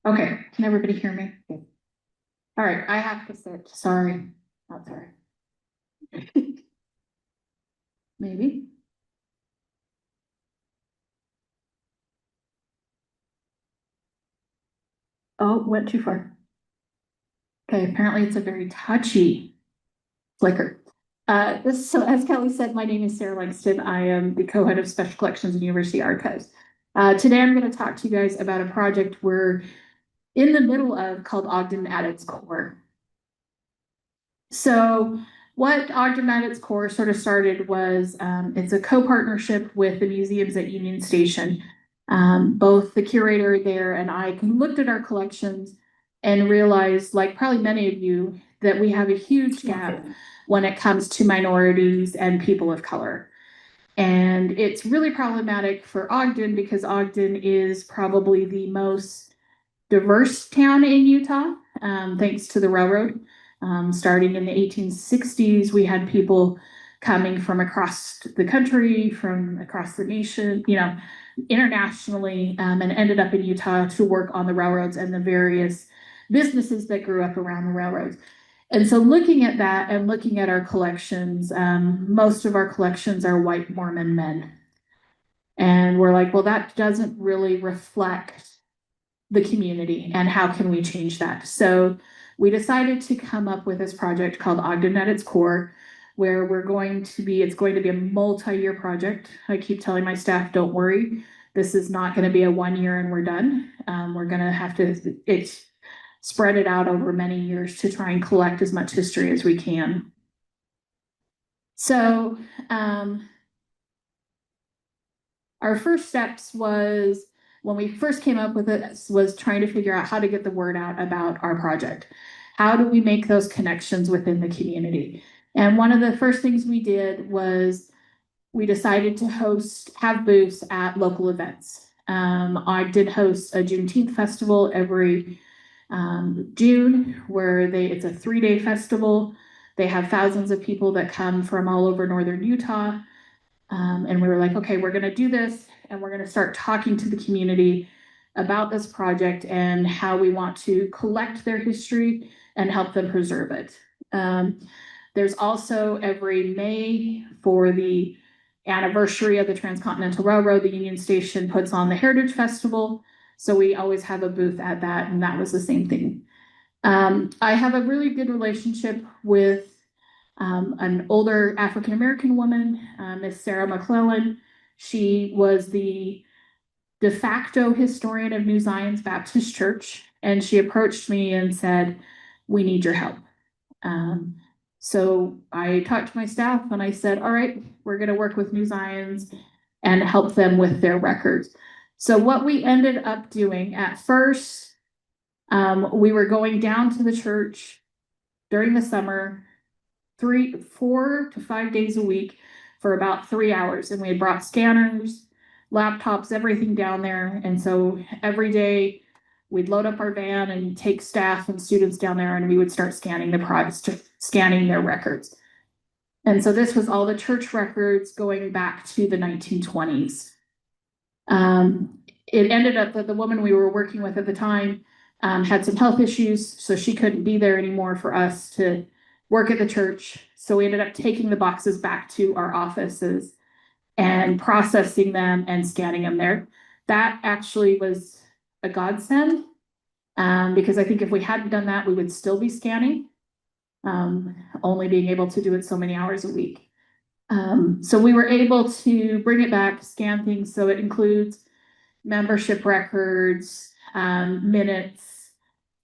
Okay, can everybody hear me? All right, I have to sit, sorry, not sorry. Maybe. Oh, went too far. Okay, apparently it's a very touchy flicker. So as Kelly said, my name is Sarah Langsdon. I am the co-head of Special Collections and University Archives. Today I'm going to talk to you guys about a project we're in the middle of called Ogden at its core. So what Ogden at its core sort of started was it's a co-partnership with the museums at Union Station. Both the curator there and I looked at our collections and realized, like probably many of you, that we have a huge gap when it comes to minorities and people of color. And it's really problematic for Ogden because Ogden is probably the most diverse town in Utah, thanks to the railroad. Starting in the 1860s, we had people coming from across the country, from across the nation, internationally, and ended up in Utah to work on the railroads and the various businesses that grew up around the railroads. And so looking at that and looking at our collections, most of our collections are white Mormon men. And we're like, well, that doesn't really reflect the community, and how can we change that? So we decided to come up with this project called Ogden at its core, where it's going to be a multi-year project. I keep telling my staff, don't worry, this is not going to be a 1 year and we're done. We're going to have to spread it out over many years to try and collect as much history as we can. So our first steps was, when we first came up with it, was trying to figure out how to get the word out about our project. How do we make those connections within the community? And one of the first things we did was we decided to have booths at local events. I did host a Juneteenth festival every June, where it's a 3-day festival. They have thousands of people that come from all over northern Utah. And we were like, okay, we're going to do this, and we're going to start talking to the community about this project and how we want to collect their history and help them preserve it. There's also every May, for the anniversary of the Transcontinental Railroad, the Union Station puts on the Heritage Festival. So we always have a booth at that, and that was the same thing. I have a really good relationship with an older African-American woman, Miss Sarah McClellan. She was the de facto historian of New Zion's Baptist Church, and she approached me and said, we need your help. So I talked to my staff and I said, all right, we're going to work with New Zion's and help them with their records. So what we ended up doing at first, we were going down to the church during the summer, 4 to 5 days a week for about 3 hours. And we had brought scanners, laptops, everything down there. And so every day we'd load up our van and take staff and students down there, and we would start scanning scanning their records. And so this was all the church records going back to the 1920s. It ended up that the woman we were working with at the time had some health issues, so she couldn't be there anymore for us to work at the church. So we ended up taking the boxes back to our offices and processing them and scanning them there. That actually was a godsend, because I think if we hadn't done that, we would still be scanning, only being able to do it so many hours a week. So we were able to bring it back, scan things. So it includes membership records, minutes,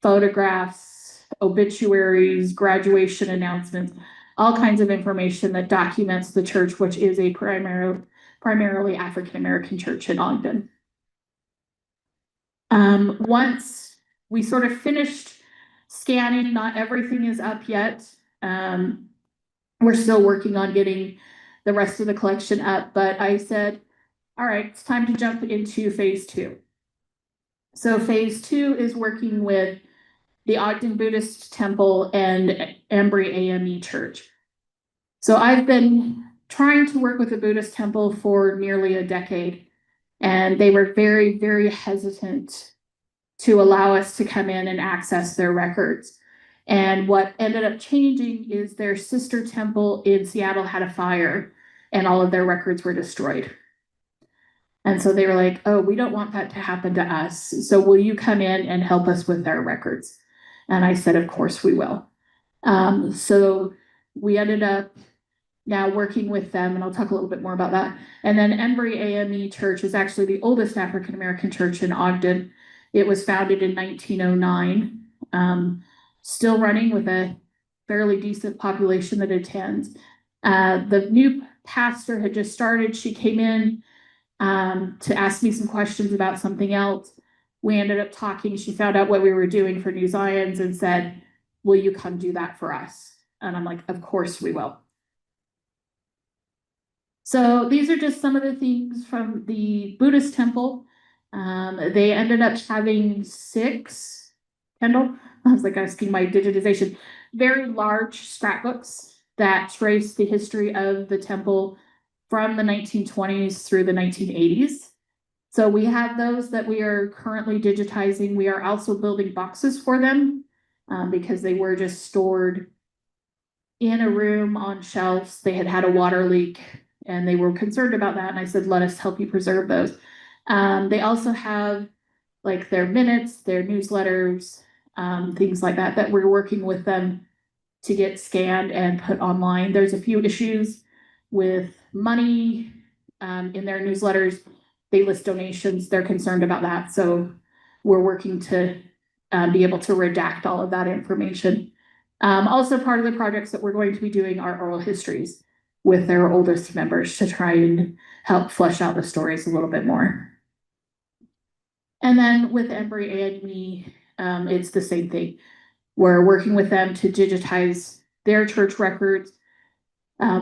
photographs, obituaries, graduation announcements, all kinds of information that documents the church, which is a primarily African-American church in Ogden. Once we sort of finished scanning, not everything is up yet. We're still working on getting the rest of the collection up, but I said, all right, it's time to jump into phase 2. So phase 2 is working with the Ogden Buddhist Temple and Embry AME Church. So I've been trying to work with the Buddhist Temple for nearly a decade, and they were very, very hesitant to allow us to come in and access their records. And what ended up changing is their sister temple in Seattle had a fire and all of their records were destroyed. And so they were like, oh, we don't want that to happen to us. So will you come in and help us with our records? And I said, of course we will. So we ended up now working with them, and I'll talk a little bit more about that. And then Embry AME Church is actually the oldest African American church in Ogden. It was founded in 1909, still running with a fairly decent population that attends. The new pastor had just started. She came in to ask me some questions about something else. We ended up talking. She found out what we were doing for New Zions and said, will you come do that for us? And I'm like, of course we will. So these are just some of the things from the Buddhist temple. They ended up having 6, Kendall, I was like asking my digitization, very large scrapbooks that trace the history of the temple from the 1920s through the 1980s. So we have those that we are currently digitizing. We are also building boxes for them because they were just stored in a room on shelves. They had had a water leak and they were concerned about that. And I said, let us help you preserve those. They also have like their minutes, their newsletters, things like that, that we're working with them to get scanned and put online. There's a few issues with money in their newsletters. They list donations. They're concerned about that. So we're working to be able to redact all of that information. Also part of the projects that we're going to be doing are oral histories with their oldest members to try and help flesh out the stories a little bit more. And then with Embry and me, it's the same thing. We're working with them to digitize their church records.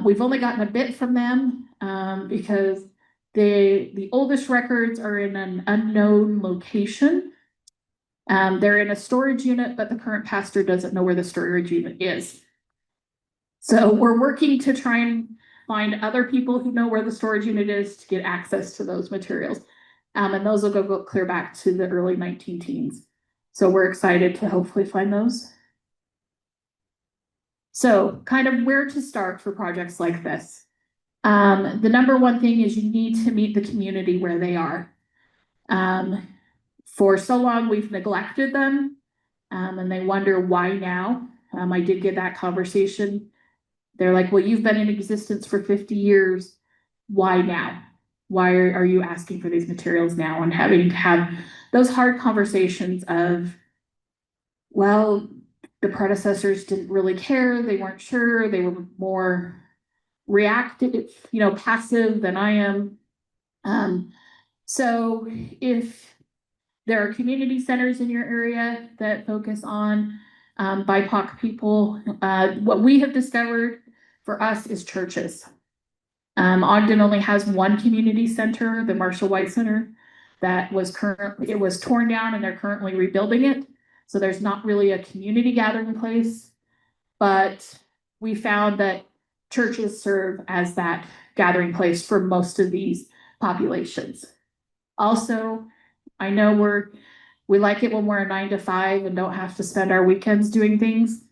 We've only gotten a bit from them because the oldest records are in an unknown location. They're in a storage unit, but the current pastor doesn't know where the storage unit is. So we're working to try and find other people who know where the storage unit is to get access to those materials. And those will go clear back to the early 19 teens. So we're excited to hopefully find those. So kind of where to start for projects like this. The number one thing is you need to meet the community where they are. For so long, we've neglected them, and they wonder why now. I did get that conversation. They're like, well, you've been in existence for 50 years. Why now? Why are you asking for these materials now? And having to have those hard conversations of, well, the predecessors didn't really care. They weren't sure. They were more reactive, passive than I am. So if there are community centers in your area that focus on BIPOC people, what we have discovered for us is churches. Ogden only has one community center, the Marshall White Center, that was it was torn down and they're currently rebuilding it. So there's not really a community gathering place, but we found that churches serve as that gathering place for most of these populations. Also, I know we like it when we're a 9 to 5 and don't have to spend our weekends doing things,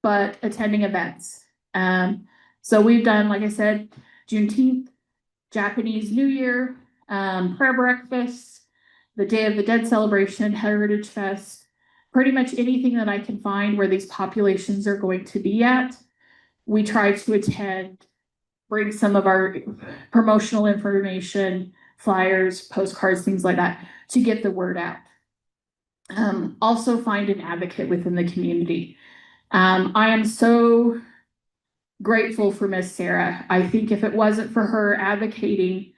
but attending events. So we've done, like I said, Juneteenth, Japanese New Year, prayer breakfast, the Day of the Dead celebration, Heritage Fest, pretty much anything that I can find where these populations are going to be at. We try to attend, bring some of our promotional information, flyers, postcards, things like that, to get the word out. Also find an advocate within the community. I am so grateful for Miss Sarah. I think if it wasn't for her advocating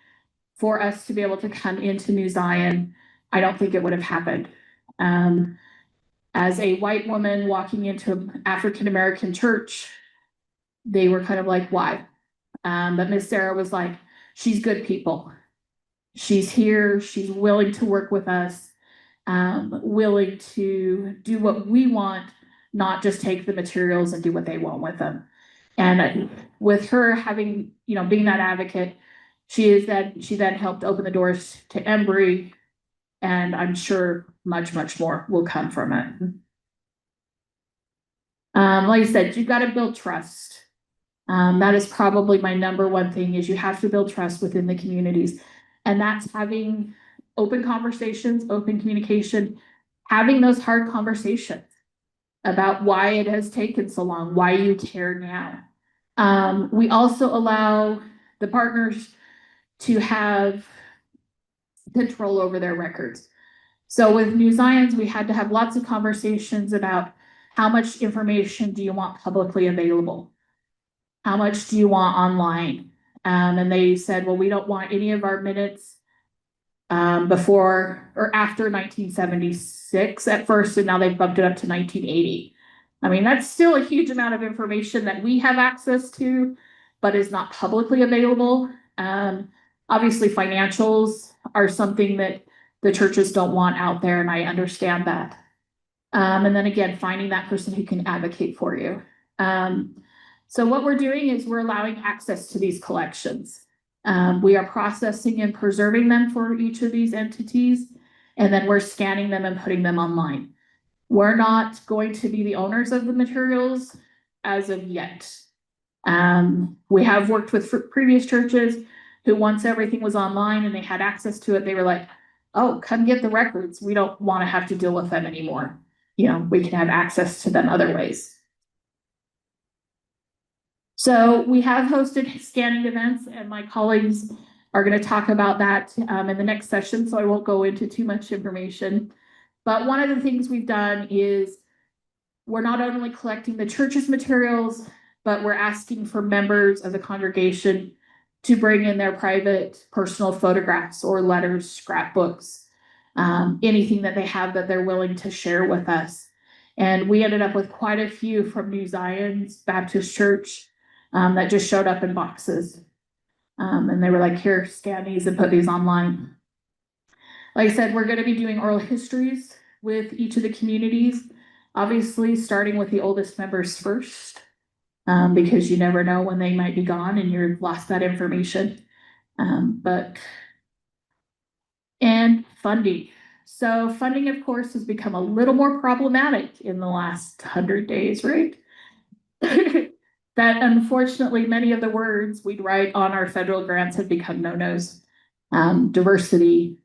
for us to be able to come into New Zion, I don't think it would have happened. As a white woman walking into an African American church, they were kind of like, why? But Miss Sarah was like, she's good people. She's here. She's willing to work with us, willing to do what we want, not just take the materials and do what they want with them. And with her having, being that advocate, she then helped open the doors to Embry and I'm sure much, much more will come from it. Like I said, you've got to build trust. That is probably my number one thing is you have to build trust within the communities. And that's having open conversations, open communication, having those hard conversations about why it has taken so long, why you care now. We also allow the partners to have control over their records. So with New Zions, we had to have lots of conversations about how much information do you want publicly available? How much do you want online? And they said, well, we don't want any of our minutes before or after 1976 at first, and now they've bumped it up to 1980. I mean, that's still a huge amount of information that we have access to, but is not publicly available. Obviously, financials are something that the churches don't want out there, and I understand that. And then again, finding that person who can advocate for you. So what we're doing is we're allowing access to these collections. We are processing and preserving them for each of these entities, and then we're scanning them and putting them online. We're not going to be the owners of the materials as of yet. We have worked with previous churches who once everything was online and they had access to it, they were like, oh, come get the records. We don't want to have to deal with them anymore. You know, we can have access to them other ways. So we have hosted scanning events, and my colleagues are going to talk about that in the next session, so I won't go into too much information. But one of the things we've done is we're not only collecting the church's materials, but we're asking for members of the congregation to bring in their private personal photographs or letters, scrapbooks, anything that they have that they're willing to share with us. And we ended up with quite a few from New Zions Baptist Church that just showed up in boxes. And they were like, here, scan these and put these online. Like I said, we're going to be doing oral histories with each of the communities, obviously starting with the oldest members first, because you never know when they might be gone and you've lost that information. And funding. So funding, of course, has become a little more problematic in the last 100 days, right? That unfortunately, many of the words we'd write on our federal grants have become no-nos. Diversity,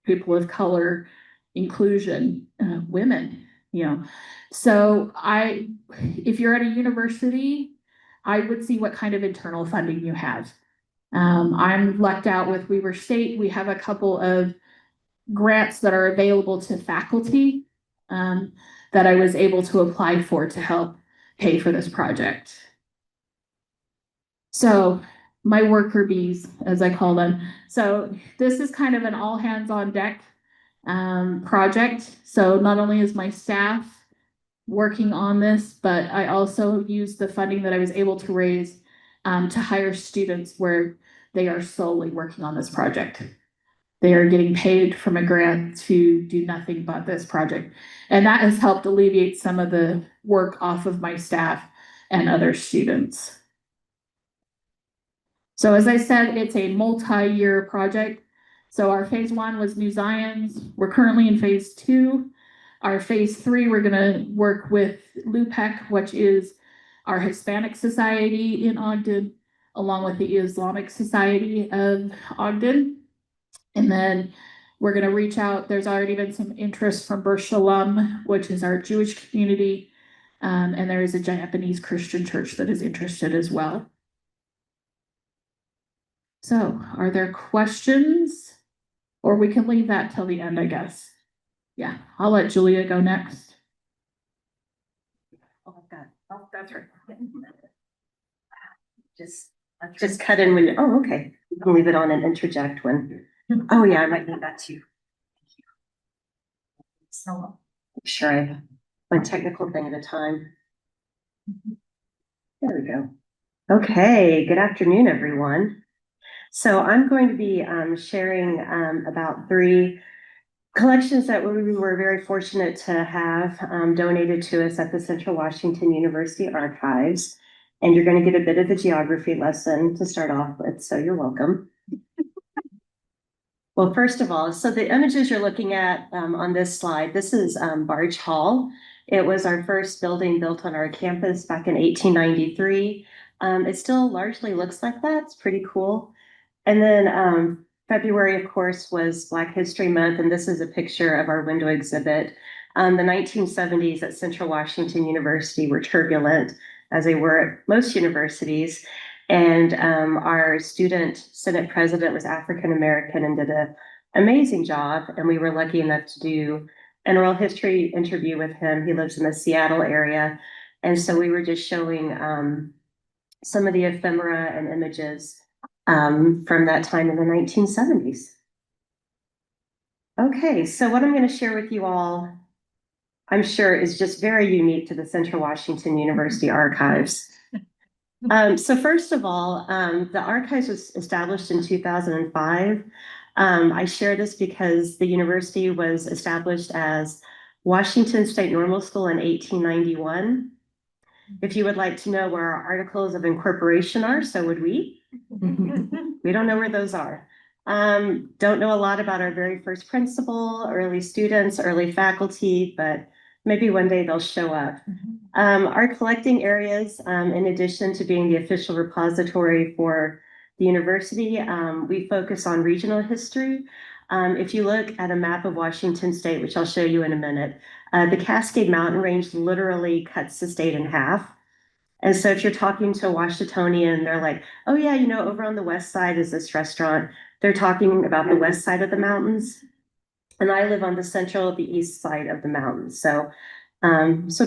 people of color, inclusion, women, you know. So if you're at a university, I would see what kind of internal funding you have. I'm lucked out with Weber State. We have a couple of grants that are available to faculty that I was able to apply for to help pay for this project. So my worker bees, as I call them. So this is kind of an all hands on deck project. So not only is my staff working on this, but I also use the funding that I was able to raise to hire students where they are solely working on this project. They are getting paid from a grant to do nothing but this project. And that has helped alleviate some of the work off of my staff and other students. So as I said, it's a multi-year project. So our phase 1 was New Zions. We're currently in phase 2. Our phase 3, we're gonna work with LUPEC, which is our Hispanic Society in Ogden, along with the Islamic Society of Ogden. And then we're gonna reach out. There's already been some interest from Ber Shalom, which is our Jewish community. And there is a Japanese Christian church that is interested as well. So are there questions? Or we can leave that till the end, I guess. Yeah, I'll let Julia go next. Oh, That's right. Just cut in when, oh, okay. You can leave it on and interject when, oh yeah, I might need that too. Thank you. So, sure, I have one technical thing at a time. There we go. Okay, good afternoon, everyone. So I'm going to be sharing about 3 collections that we were very fortunate to have donated to us at the Central Washington University Archives. And you're going to get a bit of a geography lesson to start off with, so you're welcome. Well, first of all, so the images you're looking at on this slide, this is Barge Hall. It was our first building built on our campus back in 1893. It still largely looks like that. It's pretty cool. And then February, of course, was Black History Month, and this is a picture of our window exhibit. The 1970s at Central Washington University were turbulent, as they were at most universities. And our student Senate president was African American and did an amazing job. And we were lucky enough to do an oral history interview with him. He lives in the Seattle area. And so we were just showing some of the ephemera and images from that time in the 1970s. Okay, so what I'm going to share with you all, I'm sure, is just very unique to the Central Washington University archives. So first of all, the archives was established in 2005. I share this because the university was established as Washington State Normal School in 1891. If you would like to know where our articles of incorporation are, so would we. We don't know where those are. Don't know a lot about our very first principal, early students, early faculty, but maybe one day they'll show up. Our collecting areas, in addition to being the official repository for the university, we focus on regional history. If you look at a map of Washington State, which I'll show you in a minute, the Cascade Mountain Range literally cuts the state in half. And so if you're talking to a Washingtonian, they're like, oh yeah, you know, over on the west side is this restaurant. They're talking about the west side of the mountains. And I live on the central, the east side of the mountains. So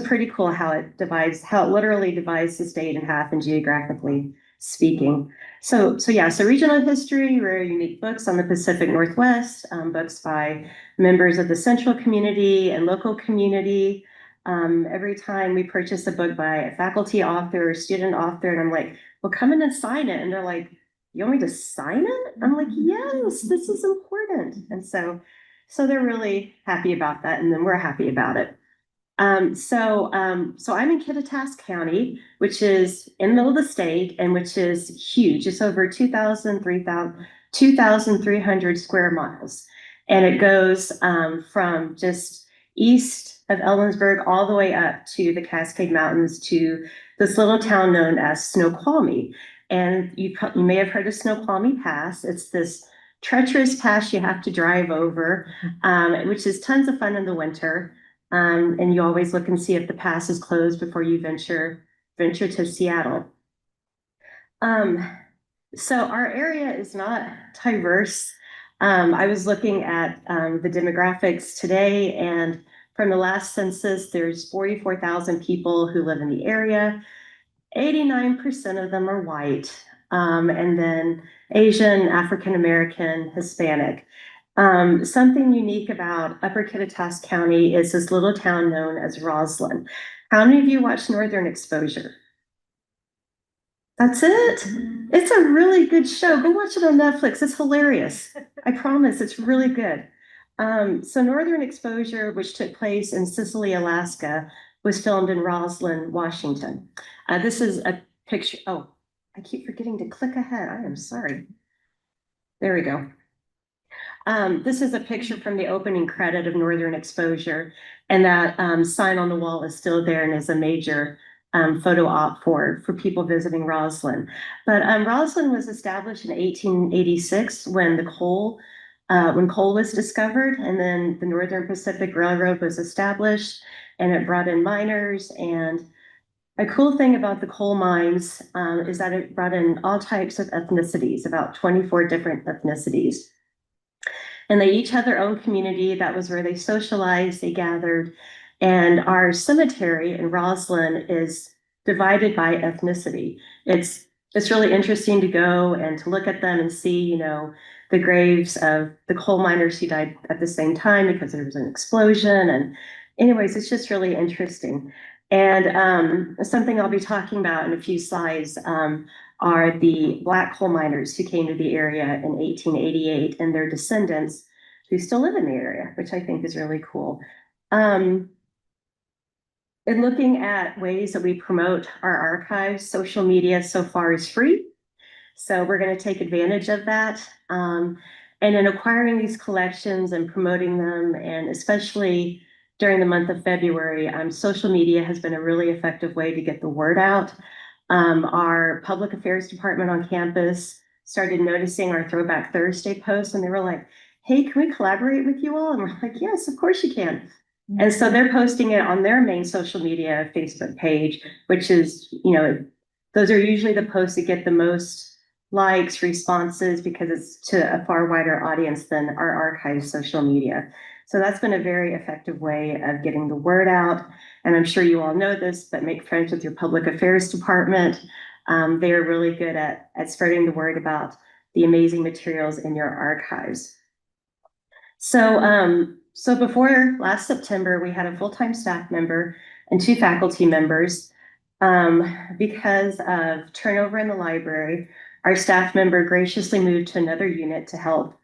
pretty cool how it literally divides the state in half and geographically speaking. So regional history, rare unique books on the Pacific Northwest, books by members of the central community and local community. Every time we purchase a book by a faculty author or student author, and I'm like, well, come in and sign it. And they're like, you want me to sign it? I'm like, yes, this is important. And so they're really happy about that. And then we're happy about it. So I'm in Kittitas County, which is in the middle of the state and which is huge. It's over 2,300 square miles. And it goes from just east of Ellensburg all the way up to the Cascade Mountains to this little town known as Snoqualmie. And you may have heard of Snoqualmie Pass. It's this treacherous pass you have to drive over, which is tons of fun in the winter. And you always look and see if the pass is closed before you venture to Seattle. So our area is not diverse. I was looking at the demographics today, and from the last census, there's 44,000 people who live in the area. 89% of them are white, and then Asian, African American, Hispanic. Something unique about Upper Kittitas County is this little town known as Roslyn. How many of you watch Northern Exposure? That's it? It's a really good show. Go watch it on Netflix. It's hilarious. I promise, it's really good. So Northern Exposure, which took place in Sicily, Alaska, was filmed in Roslyn, Washington. This is a picture. Oh, I keep forgetting to click ahead. I am sorry. There we go. This is a picture from the opening credit of Northern Exposure, and that sign on the wall is still there and is a major photo op for people visiting Roslyn. But Roslyn was established in 1886 when coal was discovered, and then the Northern Pacific Railroad was established, and it brought in miners. And a cool thing about the coal mines is that it brought in all types of ethnicities, about 24 different ethnicities. And they each had their own community. That was where they socialized, they gathered. And our cemetery in Roslyn is divided by ethnicity. It's really interesting to go and to look at them and see, you know, the graves of the coal miners who died at the same time because there was an explosion. And anyways, it's just really interesting. And something I'll be talking about in a few slides are the Black coal miners who came to the area in 1888 and their descendants who still live in the area, which I think is really cool. In looking at ways that we promote our archives, social media so far is free. So we're going to take advantage of that. And in acquiring these collections and promoting them, and especially during the month of February, social media has been a really effective way to get the word out. Our public affairs department on campus started noticing our Throwback Thursday posts, and they were like, "Hey, can we collaborate with you all?" And we're like, "Yes, of course you can." And so they're posting it on their main social media Facebook page, which is, those are usually the posts that get the most likes, responses, because it's to a far wider audience than our archive social media. So that's been a very effective way of getting the word out. And I'm sure you all know this, but make friends with your public affairs department. They are really good at spreading the word about the amazing materials in your archives. So before last September, we had a full-time staff member and 2 faculty members. Because of turnover in the library, our staff member graciously moved to another unit to help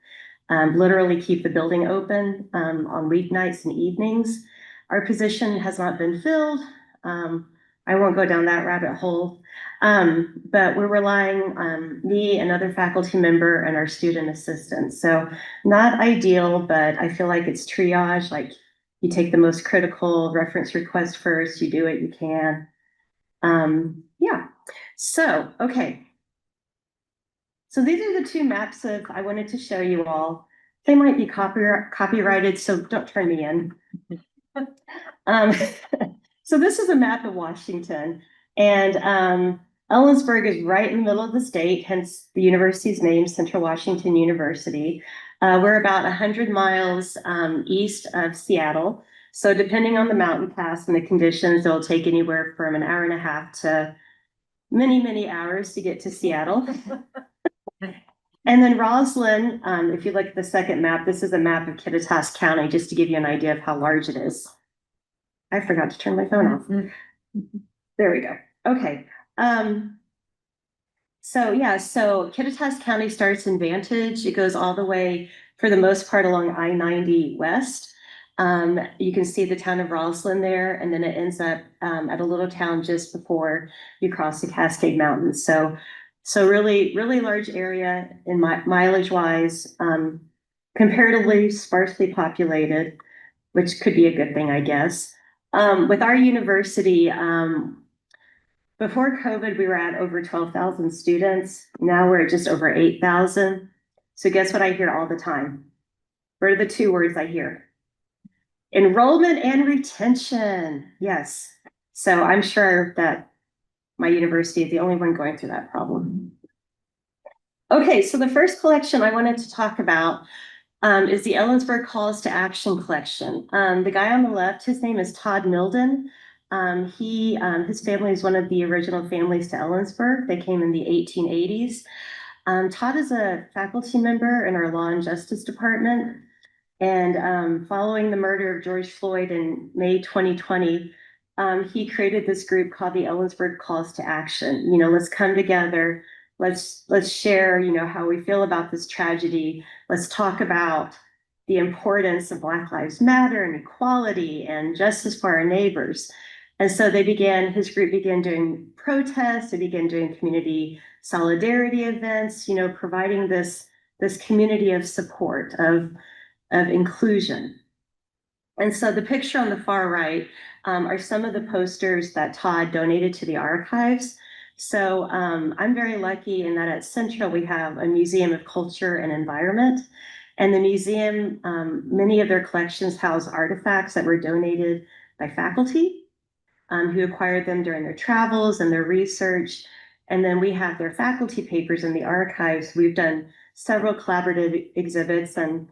literally keep the building open on weeknights and evenings. Our position has not been filled. I won't go down that rabbit hole, but we're relying on me, another faculty member, and our student assistant. So not ideal, but I feel like it's triage. Like, you take the most critical reference request first, you do what you can. Yeah. So, okay. So these are the 2 maps I wanted to show you all. They might be copyrighted, so don't turn me in. So this is a map of Washington, and Ellensburg is right in the middle of the state, hence the university's name, Central Washington University. We're about 100 miles east of Seattle. So depending on the mountain pass and the conditions, it'll take anywhere from an hour and a half to many, many hours to get to Seattle. And then Roslyn, if you look at the second map, this is a map of Kittitas County, just to give you an idea of how large it is. I forgot to turn my phone off. There we go. Okay. So Kittitas County starts in Vantage. It goes all the way, for the most part, along I-90 west. You can see the town of Roslyn there, and then it ends up at a little town just before you cross the Cascade Mountains. So really, really large area in mileage wise, comparatively sparsely populated, which could be a good thing, I guess. With our university, before COVID, we were at over 12,000 students. Now we're at just over 8,000. So guess what I hear all the time? What are the 2 words I hear? Enrollment and retention. Yes. So I'm sure that my university is the only one going through that problem. Okay, so the first collection I wanted to talk about is the Ellensburg Calls to Action collection. The guy on the left, his name is Todd Milden. His family is one of the original families to Ellensburg. They came in the 1880s. Todd is a faculty member in our Law and Justice Department. And following the murder of George Floyd in May 2020, he created this group called the Ellensburg Calls to Action. Let's come together. Let's share, how we feel about this tragedy. Let's talk about the importance of Black Lives Matter and equality and justice for our neighbors. And so his group began doing protests. They began doing community solidarity events, providing this community of support, of inclusion. And so the picture on the far right are some of the posters that Todd donated to the archives. So I'm very lucky in that at Central we have a Museum of Culture and Environment. And the museum, many of their collections house artifacts that were donated by faculty who acquired them during their travels and their research. And then we have their faculty papers in the archives. We've done several collaborative exhibits, and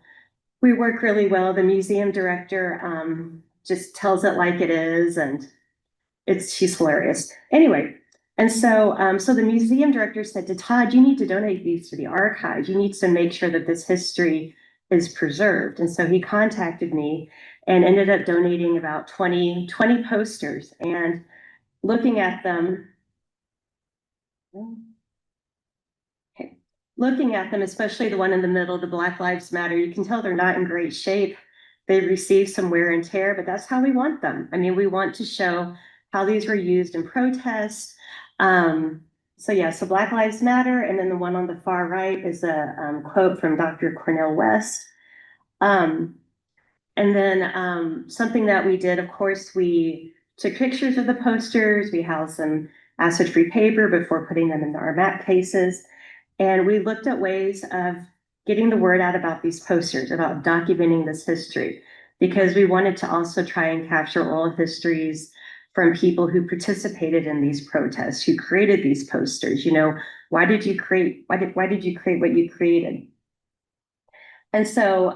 we work really well. The museum director just tells it like it is, and she's hilarious. Anyway, and so the museum director said to Todd, "You need to donate these to the archives. You need to make sure that this history is preserved." And so he contacted me and ended up donating about 20 posters. And looking at them, especially the one in the middle, the Black Lives Matter, you can tell they're not in great shape. They've received some wear and tear, but that's how we want them. I mean, we want to show how these were used in protest. So yeah, so Black Lives Matter, and then the one on the far right is a quote from Dr. Cornel West. Um, and then something that we did, of course, we took pictures of the posters. We housed some acid-free paper before putting them in our map cases. And we looked at ways of getting the word out about these posters, about documenting this history, because we wanted to also try and capture oral histories from people who participated in these protests, who created these posters. You know, why did you create what you created? And so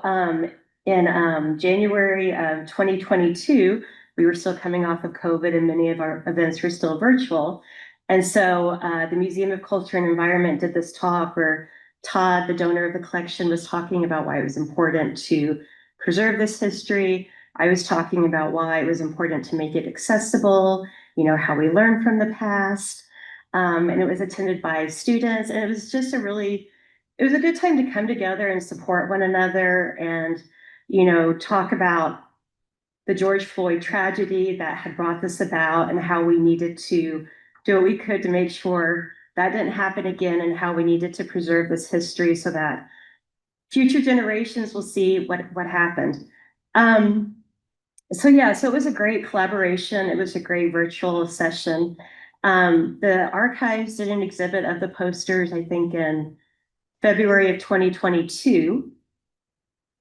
in January of 2022, we were still coming off of COVID and many of our events were still virtual. And so the Museum of Culture and Environment did this talk where Todd, the donor of the collection, was talking about why it was important to preserve this history. I was talking about why it was important to make it accessible, you know, how we learn from the past. And it was attended by students, and it was just it was a good time to come together and support one another and, you know, talk about the George Floyd tragedy that had brought this about and how we needed to do what we could to make sure that didn't happen again and how we needed to preserve this history so that future generations will see what happened. Um, so yeah, so it was a great collaboration. It was a great virtual session. The archives did an exhibit of the posters, I think, in February of 2022.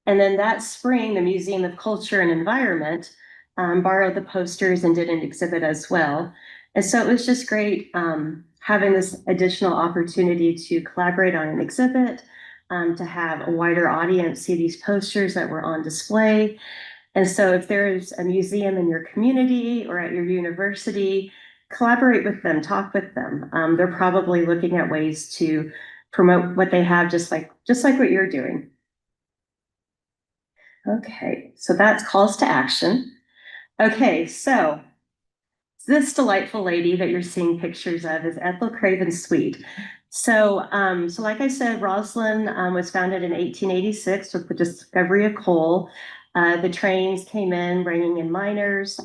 And then that spring, the Museum of Culture and Environment borrowed the posters and did an exhibit as well. And so it was just great having this additional opportunity to collaborate on an exhibit, to have a wider audience see these posters that were on display. And so if there's a museum in your community or at your university, collaborate with them, talk with them. They're probably looking at ways to promote what they have, just like what you're doing. Okay, so that's calls to action. Okay, so this delightful lady that you're seeing pictures of is Ethel Craven Sweet. So like I said, Roslyn was founded in 1886 with the discovery of coal. The trains came in bringing in miners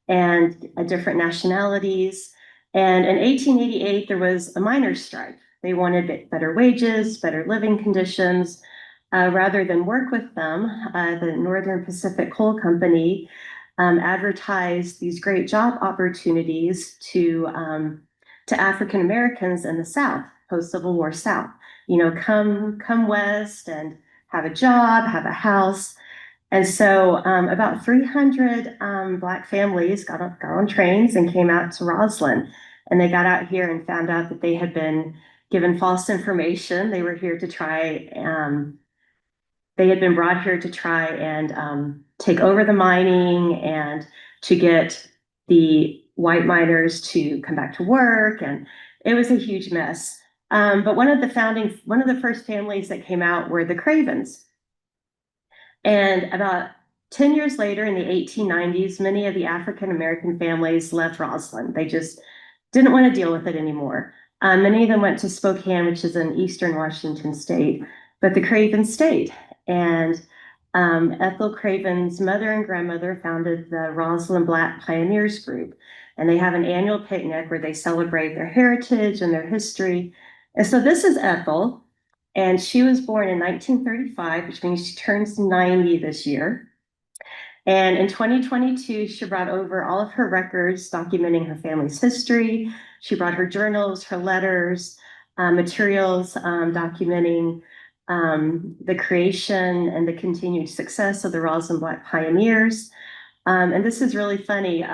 and different nationalities. And in 1888, there was a miners' strike. They wanted better wages, better living conditions. Rather than work with them, the Northern Pacific Coal Company advertised these great job opportunities to African Americans in the South, post-Civil War South. You know, come west and have a job, have a house. And so about 300 Black families got on trains and came out to Roslyn. And they got out here and found out that they had been given false information. They had been brought here to try and take over the mining and to get the white miners to come back to work. And it was a huge mess. But one of the first families that came out were the Cravens. And about 10 years later, in the 1890s, many of the African American families left Roslyn. They just didn't want to deal with it anymore. Many of them went to Spokane, which is in eastern Washington state, but the Cravens stayed. And Ethel Craven's mother and grandmother founded the Roslyn Black Pioneers Group. And they have an annual picnic where they celebrate their heritage and their history. And so this is Ethel. And she was born in 1935, which means she turns 90 this year. And in 2022, she brought over all of her records documenting her family's history. She brought her journals, her letters, materials documenting the creation and the continued success of the Roslyn Black Pioneers. And this is really funny.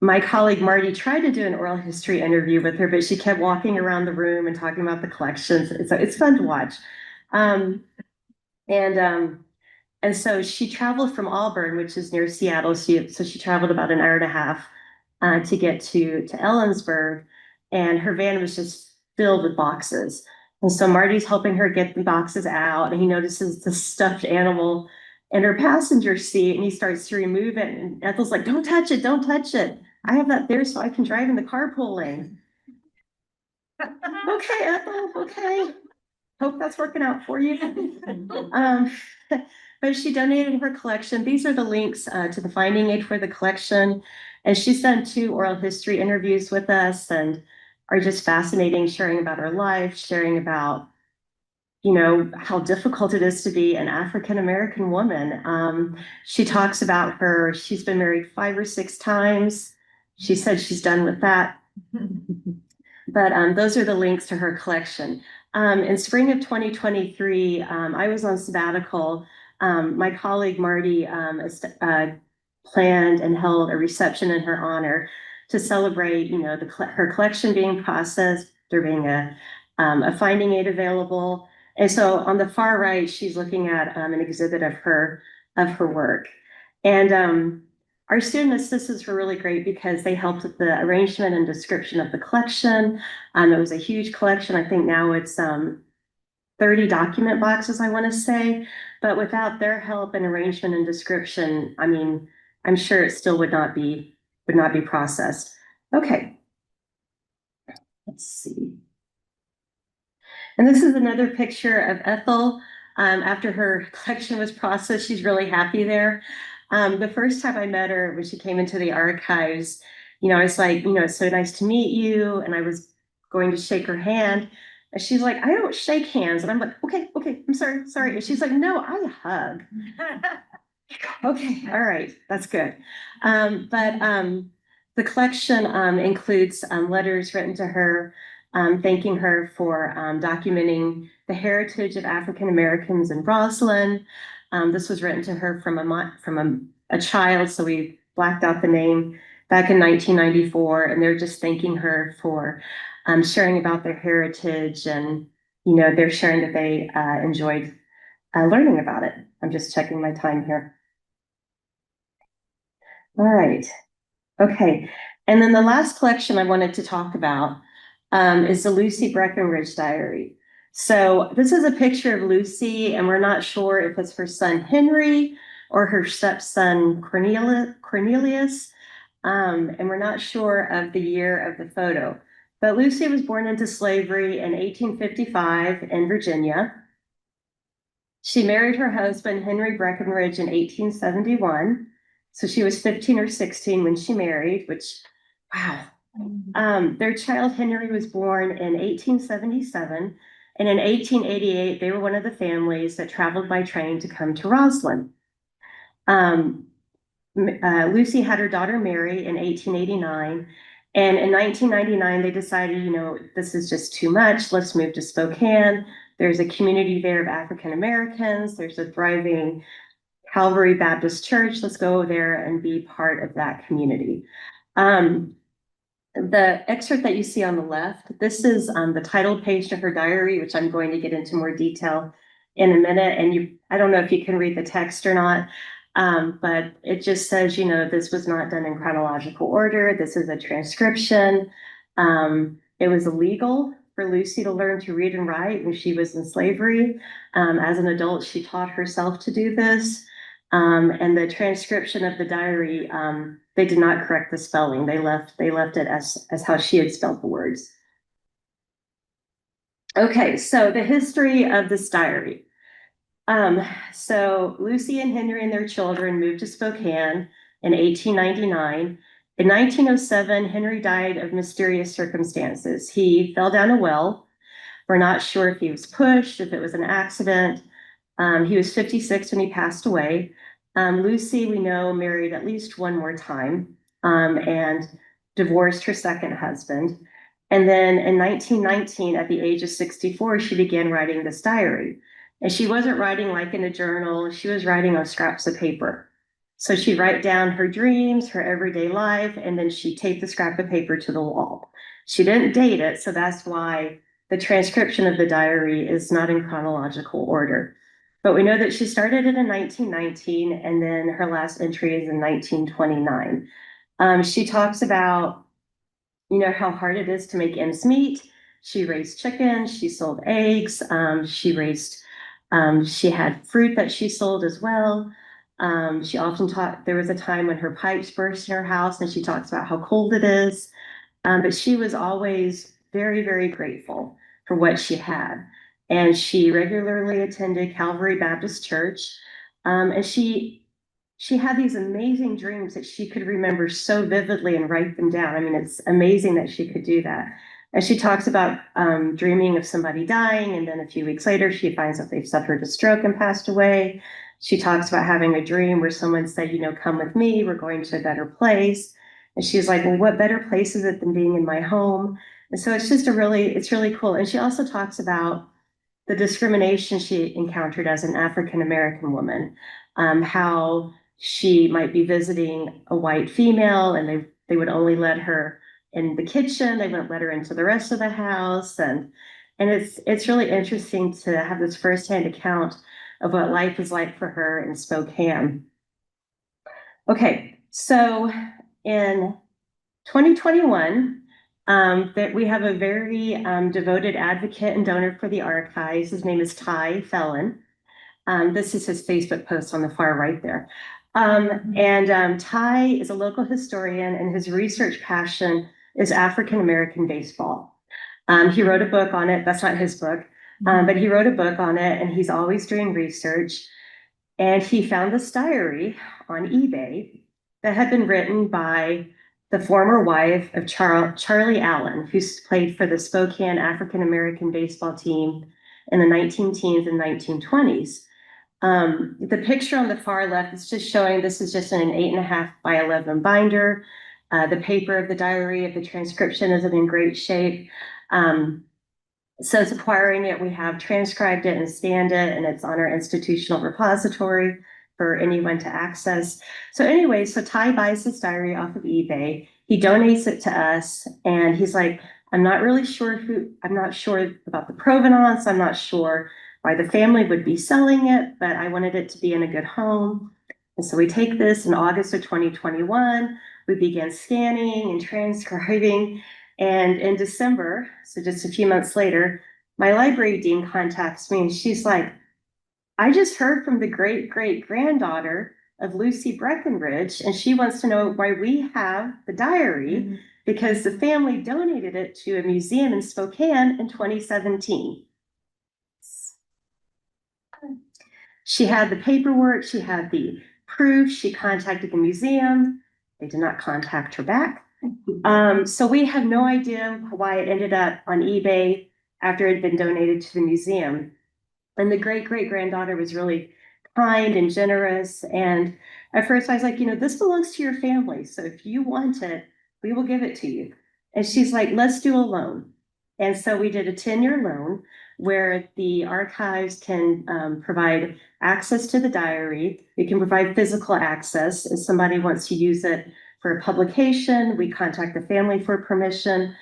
My colleague Marty tried to do an oral history interview with her, but she kept walking around the room and talking about the collections. So it's fun to watch. Um, and and so she traveled from Auburn, which is near Seattle. So she traveled about an hour and a half to get to Ellensburg, and her van was just filled with boxes. And so Marty's helping her get the boxes out, and he notices the stuffed animal in her passenger seat, and he starts to remove it. And Ethel's like, "Don't touch it! Don't touch it! I have that there so I can drive in the carpool lane." Okay, Ethel. Okay. Hope that's working out for you. But she donated her collection. These are the links to the finding aid for the collection. And she's done 2 oral history interviews with us. And are just fascinating, sharing about her life, sharing about, you know, how difficult it is to be an African American woman. She talks about she's been married 5 or 6 times. She said she's done with that. But those are the links to her collection. In spring of 2023, I was on sabbatical. My colleague Marty planned and held a reception in her honor to celebrate, you know, her collection being processed, there being a finding aid available. And so on the far right, she's looking at an exhibit of her work. And our student assistants were really great because they helped with the arrangement and description of the collection. It was a huge collection. I think now it's 30 document boxes, I want to say. But without their help and arrangement and description, I mean, I'm sure it still would not be processed. Okay. Let's see. And this is another picture of Ethel. After her collection was processed, she's really happy there. The first time I met her when she came into the archives, you know, I was like, you know, it's so nice to meet you. And I was going to shake her hand. And she's like, I don't shake hands. And I'm like, okay, I'm sorry. And she's like, no, I hug. Okay, all right, that's good. But the collection includes letters written to her, thanking her for documenting the heritage of African Americans in Roslyn. This was written to her from a child, so we blacked out the name back in 1994, and they're just thanking her for sharing about their heritage, and you know, they're sharing that they enjoyed learning about it. I'm just checking my time here. All right. Okay. And then the last collection I wanted to talk about is the Lucy Breckenridge Diary. So this is a picture of Lucy, and we're not sure if it's her son Henry or her stepson Cornelius, and we're not sure of the year of the photo. But Lucy was born into slavery in 1855 in Virginia. She married her husband, Henry Breckenridge, in 1871. So she was 15 or 16 when she married, which, wow. Their child, Henry, was born in 1877. And in 1888, they were one of the families that traveled by train to come to Roslyn. Lucy had her daughter Mary in 1889. And in 1999, they decided, you know, this is just too much. Let's move to Spokane. There's a community there of African Americans. There's a thriving Calvary Baptist Church. Let's go there and be part of that community. The excerpt that you see on the left, this is the title page to her diary, which I'm going to get into more detail in a minute. And I don't know if you can read the text or not, but it just says, you know, this was not done in chronological order. This is a transcription. It was illegal for Lucy to learn to read and write when she was in slavery. As an adult, she taught herself to do this. And the transcription of the diary, they did not correct the spelling. They left it as how she had spelled the words. Okay, so the history of this diary. So Lucy and Henry and their children moved to Spokane in 1899. In 1907, Henry died of mysterious circumstances. He fell down a well. We're not sure if he was pushed, if it was an accident. He was 56 when he passed away. Lucy, we know, married at least one more time and divorced her second husband. And then in 1919, at the age of 64, she began writing this diary. And she wasn't writing like in a journal, she was writing on scraps of paper. So she'd write down her dreams, her everyday life, and then she'd tape the scrap of paper to the wall. She didn't date it, so that's why the transcription of the diary is not in chronological order. But we know that she started it in 1919, and then her last entry is in 1929. She talks about, you know, how hard it is to make ends meet. She raised chickens, she sold eggs, she had fruit that she sold as well. She often talked, there was a time when her pipes burst in her house, and she talks about how cold it is. But she was always very, very grateful for what she had. And she regularly attended Calvary Baptist Church. And she had these amazing dreams that she could remember so vividly and write them down. I mean, it's amazing that she could do that. And she talks about dreaming of somebody dying, and then a few weeks later, she finds out they've suffered a stroke and passed away. She talks about having a dream where someone said, come with me, we're going to a better place. And she's like, well, what better place is it than being in my home? And so it's really cool. And she also talks about the discrimination she encountered as an African American woman, how she might be visiting a white female and they would only let her in the kitchen, they wouldn't let her into the rest of the house. And it's really interesting to have this firsthand account of what life is like for her in Spokane. Okay, so in 2021, that we have a very devoted advocate and donor for the archives. His name is Ty Fellon. This is his Facebook post on the far right there. Ty is a local historian, and his research passion is African American baseball. He wrote a book on it. That's not his book, but he wrote a book on it, and he's always doing research. And he found this diary on eBay that had been written by the former wife of Charlie Allen, who played for the Spokane African American baseball team in the 19 teens and 1920s. The picture on the far left is just showing this is just in an 8.5 by 11 binder. The paper of the diary of the transcription isn't in great shape. Since acquiring it, we have transcribed it and scanned it, and it's on our institutional repository for anyone to access. So anyway, so Ty buys this diary off of eBay. He donates it to us, and he's like, I'm not sure about the provenance. I'm not sure why the family would be selling it, but I wanted it to be in a good home. And so we take this in August of 2021. We began scanning and transcribing. And in December, so just a few months later, my library dean contacts me and she's like, I just heard from the great great granddaughter of Lucy Breckenridge, and she wants to know why we have the diary because the family donated it to a museum in Spokane in 2017. She had the paperwork, she had the proof, she contacted the museum. They did not contact her back. So we have no idea why it ended up on eBay after it had been donated to the museum. And the great great granddaughter was really kind and generous. And at first I was like, this belongs to your family. So if you want it, we will give it to you. And she's like, let's do a loan. And so we did a 10-year loan where the archives can provide access to the diary. We can provide physical access if somebody wants to use it for a publication. We contact the family for permission.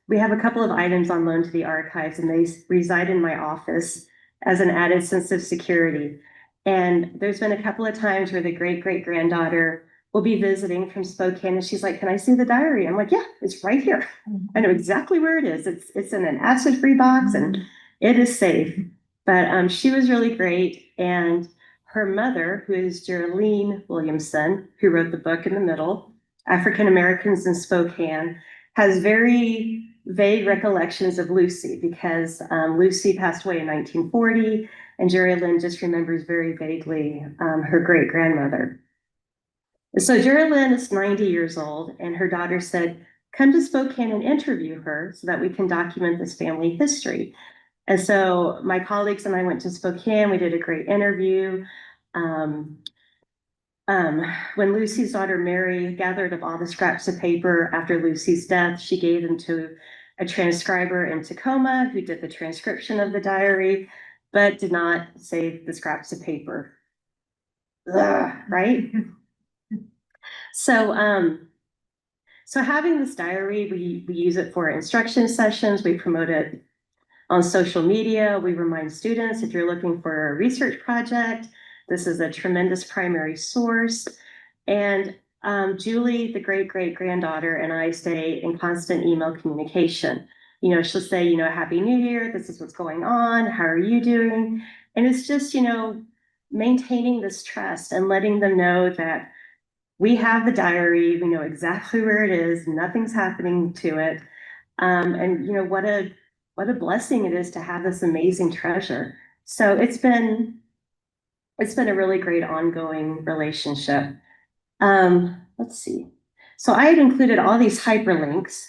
We have a couple of items on loan to the archives, and they reside in my office as an added sense of security. And there's been a couple of times where the great great granddaughter will be visiting from Spokane, and she's like, "Can I see the diary?" I'm like, "Yeah, it's right here. I know exactly where it is. It's in an acid-free box, and it is safe." But she was really great, and her mother, who is Geraldine Williamson, who wrote the book in the middle, African Americans in Spokane, has very vague recollections of Lucy because Lucy passed away in 1940, and Jerry Lynn just remembers very vaguely her great grandmother. So Jerry Lynn is 90 years old, and her daughter said, "Come to Spokane and interview her so that we can document this family history." And so my colleagues and I went to Spokane. We did a great interview. When Lucy's daughter Mary gathered up all the scraps of paper after Lucy's death, she gave them to a transcriber in Tacoma who did the transcription of the diary, but did not save the scraps of paper. Ugh, right? So having this diary, we use it for instruction sessions. We promote it on social media. We remind students if you're looking for a research project, this is a tremendous primary source. And Julie, the great great granddaughter, and I stay in constant email communication. She'll say, Happy New Year. This is what's going on. How are you doing? And it's just, maintaining this trust and letting them know that we have the diary. We know exactly where it is. Nothing's happening to it. And what a blessing it is to have this amazing treasure. So it's been a really great ongoing relationship. Let's see. So I had included all these hyperlinks,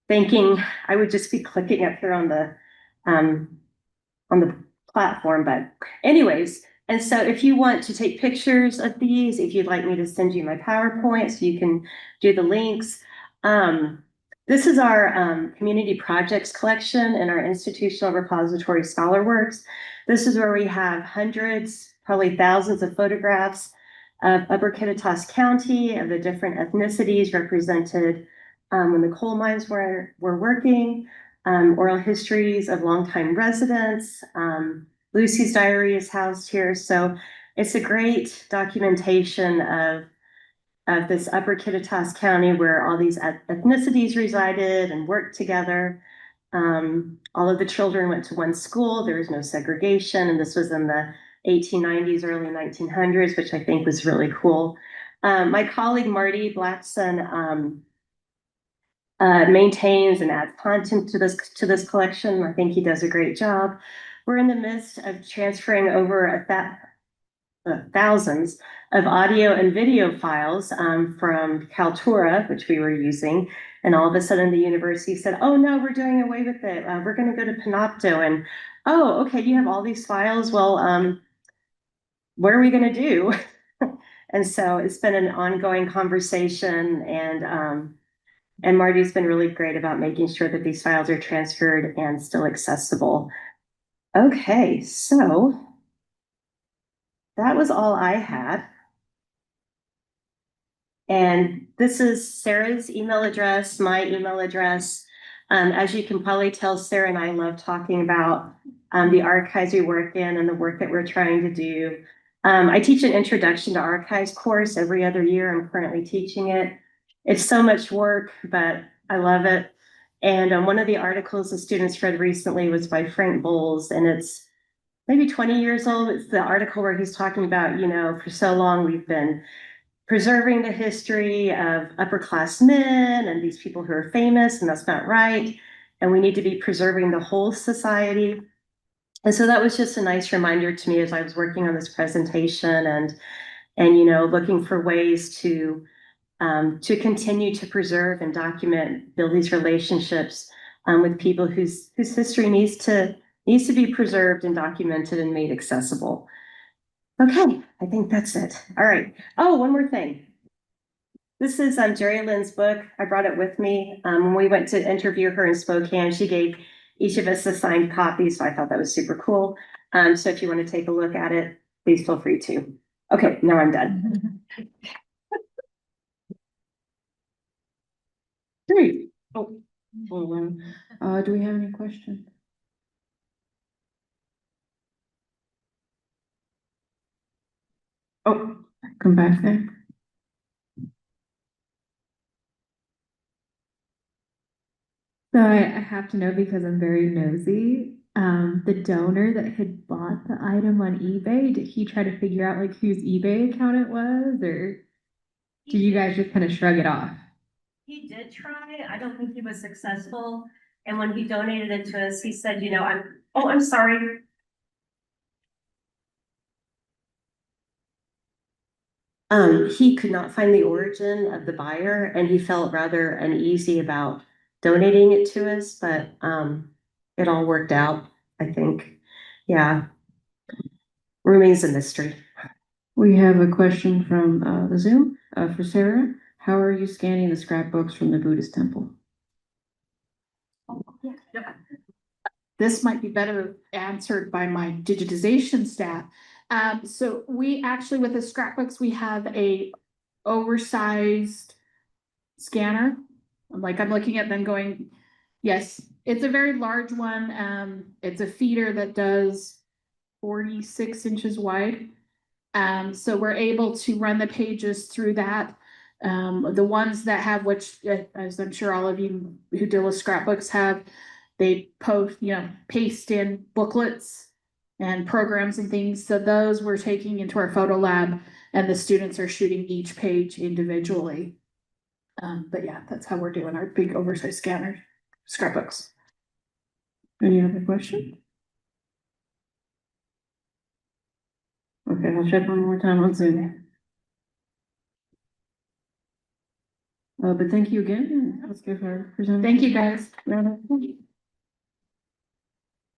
thinking I would just be clicking up here on the platform. But anyways, and so if you want to take pictures of these, if you'd like me to send you my PowerPoint so you can do the links. This is our community projects collection in our institutional repository ScholarWorks. This is where we have hundreds, probably thousands of photographs of Upper Kittitas County, of the different ethnicities represented when the coal mines were working, oral histories of longtime residents. Lucy's diary is housed here. So it's a great documentation of this Upper Kittitas County where all these ethnicities resided and worked together. All of the children went to one school. There was no segregation. And this was in the 1890s, early 1900s, which I think was really cool. My colleague, Marty Blackson, maintains and adds content to this collection. I think he does a great job. We're in the midst of transferring over thousands of audio and video files from Kaltura, which we were using. And all of a sudden the university said, oh no, we're doing away with it. We're going to go to Panopto. And oh, okay, you have all these files. Well, what are we going to do? And so it's been an ongoing conversation, and Marty's been really great about making sure that these files are transferred and still accessible. Okay, so that was all I had. And this is Sarah's email address, my email address. As you can probably tell, Sarah and I love talking about the archives we work in and the work that we're trying to do. I teach an introduction to archives course every other year. I'm currently teaching it. It's so much work, but I love it. And one of the articles the students read recently was by Frank Bowles, and it's maybe 20 years old. It's the article where he's talking about, for so long we've been preserving the history of upper class men and these people who are famous, and that's not right. And we need to be preserving the whole society. And so that was just a nice reminder to me as I was working on this presentation and looking for ways to continue to preserve and document, build these relationships with people whose history needs to be preserved and documented and made accessible. Okay, I think that's it. All right. Oh, one more thing. This is Jerry Lynn's book. I brought it with me. When we went to interview her in Spokane, she gave each of us a signed copy, so I thought that was super cool. So if you want to take a look at it, please feel free to. Okay, now I'm done. Great. Oh, hold on. Do we have any questions? Oh, come back there. So I have to know because I'm very nosy. The donor that had bought the item on eBay, did he try to figure out like whose eBay account it was, or do you guys just kind of shrug it off? He did try. I don't think he was successful. And when he donated it to us, he said, I'm sorry. He could not find the origin of the buyer, and he felt rather uneasy about donating it to us, but it all worked out, I think. Yeah. Remains a mystery. We have a question from the Zoom for Sarah. How are you scanning the scrapbooks from the Buddhist temple? Oh, yeah. Yep. This might be better answered by my digitization staff. So we actually, with the scrapbooks, we have a oversized scanner. I'm looking at them going, yes, it's a very large one. It's a feeder that does 46 inches wide. So we're able to run the pages through that. The ones that have, which as I'm sure all of you who deal with scrapbooks have, they paste in booklets and programs and things. So those we're taking into our photo lab, and the students are shooting each page individually. But yeah, that's how we're doing our big oversized scanner scrapbooks. Any other question? Okay, I'll check one more time on Zoom. But thank you again, and let's give our presenter. Thank you, guys. Round of applause.